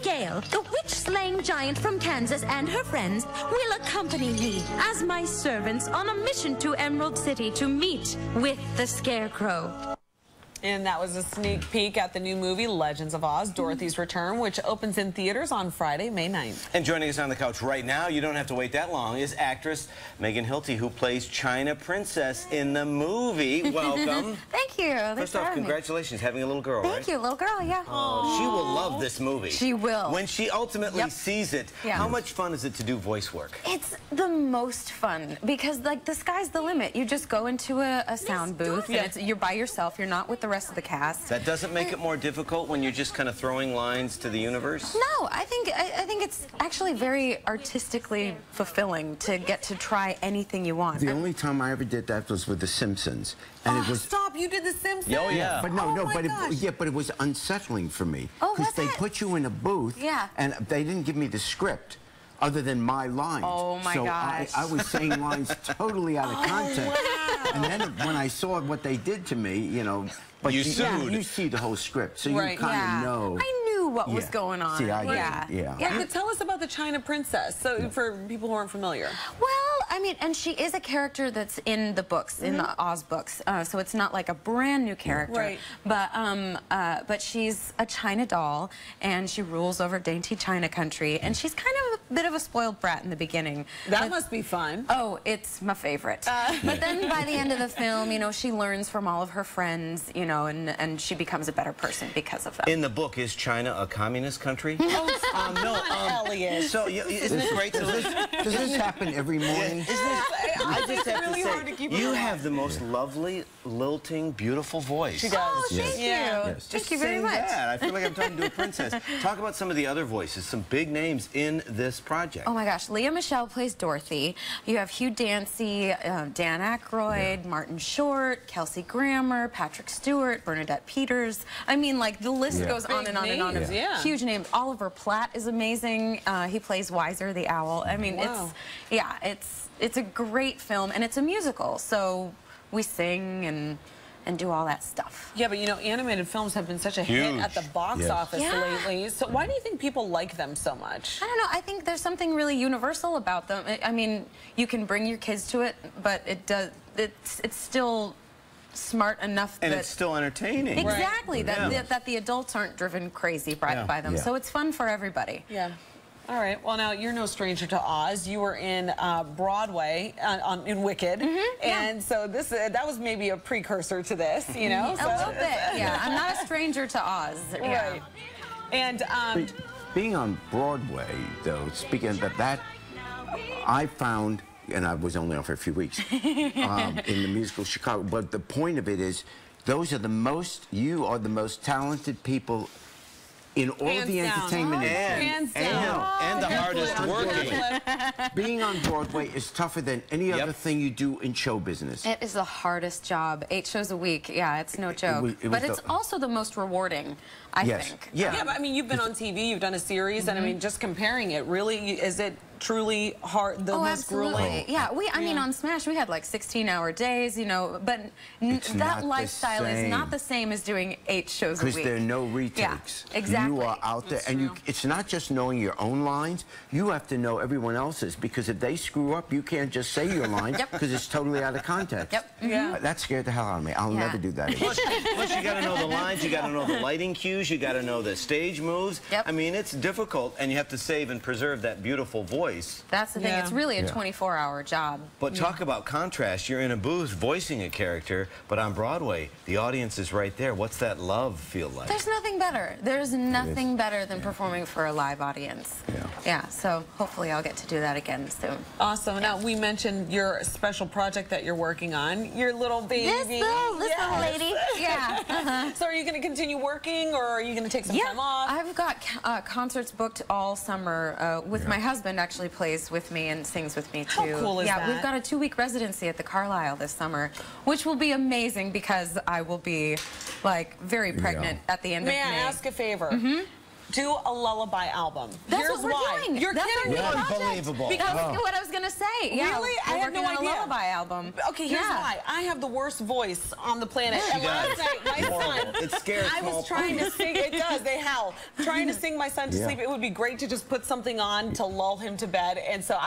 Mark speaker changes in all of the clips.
Speaker 1: Gale, the witch-slaying giant from Kansas, and her friends will accompany me as my servants on a mission to Emerald City to meet with the Scarecrow.
Speaker 2: And that was a sneak peek at the new movie, Legends of Oz, Dorothy's Return, which opens in theaters on Friday, May 9th.
Speaker 3: And joining us on the couch right now, you don't have to wait that long, is actress Megan Hilty, who plays China Princess in the movie. Welcome.
Speaker 4: Thank you.
Speaker 3: First off, congratulations, having a little girl, right?
Speaker 4: Thank you, little girl, yeah.
Speaker 3: Oh, she will love this movie.
Speaker 4: She will.
Speaker 3: When she ultimately sees it, how much fun is it to do voice work?
Speaker 4: It's the most fun because, like, the sky's the limit. You just go into a sound booth and you're by yourself. You're not with the rest of the cast.
Speaker 3: That doesn't make it more difficult when you're just kind of throwing lines to the universe?
Speaker 4: No, I think it's actually very artistically fulfilling to get to try anything you want.
Speaker 5: The only time I ever did that was with The Simpsons. And it was
Speaker 2: stop! You did The Simpsons?
Speaker 3: Oh yeah.
Speaker 5: But but it was unsettling for me.
Speaker 4: Oh,
Speaker 5: because they put you in a booth and they didn't give me the script other than my lines.
Speaker 4: Oh my gosh.
Speaker 5: I was saying lines totally out of context.
Speaker 2: Wow.
Speaker 5: And then when I saw what they did to me, you know, but you see the whole script, so you kind of know.
Speaker 4: I knew what was going on.
Speaker 5: See, I did.
Speaker 2: Yeah, but tell us about the China Princess, so for people who aren't familiar.
Speaker 4: Well, I mean, and she is a character that's in the books, in the Oz books, so it's not like a brand new character. Right. But she's a China doll, and she rules over dainty China country, and she's kind of a bit of a spoiled brat in the beginning.
Speaker 2: That must be fun.
Speaker 4: Oh, it's my favorite. But then by the end of the film, you know, she learns from all of her friends, you know, and she becomes a better person because of that.
Speaker 3: In the book, is China a communist country?
Speaker 2: Elliot.
Speaker 3: So, isn't it great?
Speaker 5: Does this happen every morning?
Speaker 3: I just have to say, you have the most lovely, lilting, beautiful voice.
Speaker 2: She does.
Speaker 4: Oh, thank you.
Speaker 3: Yes.
Speaker 4: Thank you very much.
Speaker 3: That. I feel like I'm talking to a princess. Talk about some of the other voices, some big names in this project.
Speaker 4: Oh my gosh, Leah Michelle plays Dorothy. You have Hugh Dancy, Dan Aykroyd, Martin Short, Kelsey Grammer, Patrick Stewart, Bernadette Peters. I mean, like, the list goes on and on and on. Huge names. Oliver Platt is amazing. He plays Wiser the Owl. I mean, it's a great film, and it's a musical, so we sing and do all that stuff.
Speaker 2: Yeah, but you know, animated films have been such a hit at the box office lately. So why do you think people like them so much?
Speaker 4: I don't know. I think there's something really universal about them. I mean, you can bring your kids to it, but it's still smart enough
Speaker 3: and
Speaker 4: that
Speaker 3: it's still entertaining.
Speaker 4: Exactly. That the adults aren't driven crazy by them. So it's fun for everybody.
Speaker 2: Yeah. All right. Well, now, you're no stranger to Oz. You were in Broadway in Wicked. And so that was maybe a precursor to this, you know?
Speaker 4: A little bit, yeah. I'm not a stranger to Oz.
Speaker 2: Right. And
Speaker 5: being on Broadway, though, speaking of that, I found, and I was only on for a few weeks, in the musical Chicago, but the point of it is, you are the most talented people in all the entertainment industry.
Speaker 3: And the hardest working.
Speaker 5: Being on Broadway is tougher than any other thing you do in show business.
Speaker 4: It is the hardest job. 8 shows a week. Yeah, it's no joke. But it's also the most rewarding, I think.
Speaker 2: Yeah, but I mean, you've been on TV, you've done a series, and I mean, just comparing it, really, is it truly hard, the most grueling?
Speaker 4: Yeah, I mean, on Smash, we had like 16-hour days, you know, but that lifestyle is not the same as doing 8 shows a week.
Speaker 5: Because there are no retakes.
Speaker 4: Yeah, exactly.
Speaker 5: You are out there, and it's not just knowing your own lines, you have to know everyone else's, because if they screw up, you can't just say your line, because it's totally out of context. That scared the hell out of me. I'll never do that again.
Speaker 3: Plus, you got to know the lines, you got to know the lighting cues, you got to know the stage moves. I mean, it's difficult, and you have to save and preserve that beautiful voice.
Speaker 4: That's the thing. It's really a 24-hour job.
Speaker 3: But talk about contrast. You're in a booth voicing a character, but on Broadway, the audience is right there. What's that love feel like?
Speaker 4: There's nothing better. There's nothing better than performing for a live audience. Yeah, so hopefully I'll get to do that again soon.
Speaker 2: Awesome. Now, we mentioned your special project that you're working on, your little baby.
Speaker 4: This little lady.
Speaker 2: So are you going to continue working, or are you going to take some time off?
Speaker 4: I've got concerts booked all summer with my husband. Actually plays with me and sings with me too.
Speaker 2: How cool is that?
Speaker 4: We've got a 2-week residency at the Carlisle this summer, which will be amazing because I will be like very pregnant at the end of May.
Speaker 2: May I ask a favor? do a lullaby album.
Speaker 4: That's
Speaker 2: Here's
Speaker 4: what we're
Speaker 2: why.
Speaker 4: doing.
Speaker 2: You're
Speaker 4: That's
Speaker 2: kidding me.
Speaker 3: You're unbelievable.
Speaker 4: That was what I was going to say. Yeah,
Speaker 2: Really? I had no
Speaker 4: working on
Speaker 2: idea.
Speaker 4: a lullaby album.
Speaker 2: Okay, here's why. I have the worst voice on the planet. And last night, my son,
Speaker 3: It scares
Speaker 2: I was trying to sing. It does. They howl. Trying to sing my son to sleep. It would be great to just put something on to lull him to bed. And so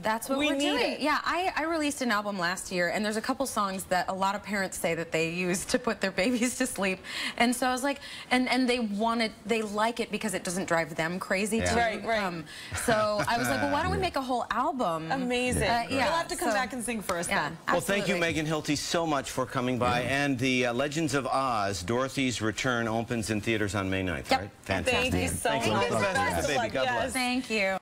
Speaker 4: that's what we're doing. Yeah, I released an album last year, and there's a couple songs that a lot of parents say that they use to put their babies to sleep. And so I was like, and they like it because it doesn't drive them crazy too.
Speaker 2: Right.
Speaker 4: So I was like, well, why don't we make a whole album?
Speaker 2: Amazing.
Speaker 4: Yeah,
Speaker 2: You'll have to come back and sing for us then.
Speaker 3: Well, thank you, Megan Hilty, so much for coming by. And the Legends of Oz, Dorothy's Return, opens in theaters on May 9th, right? Fantastic.
Speaker 2: Thank you so much.
Speaker 3: Best, baby. God bless.
Speaker 4: Thank you.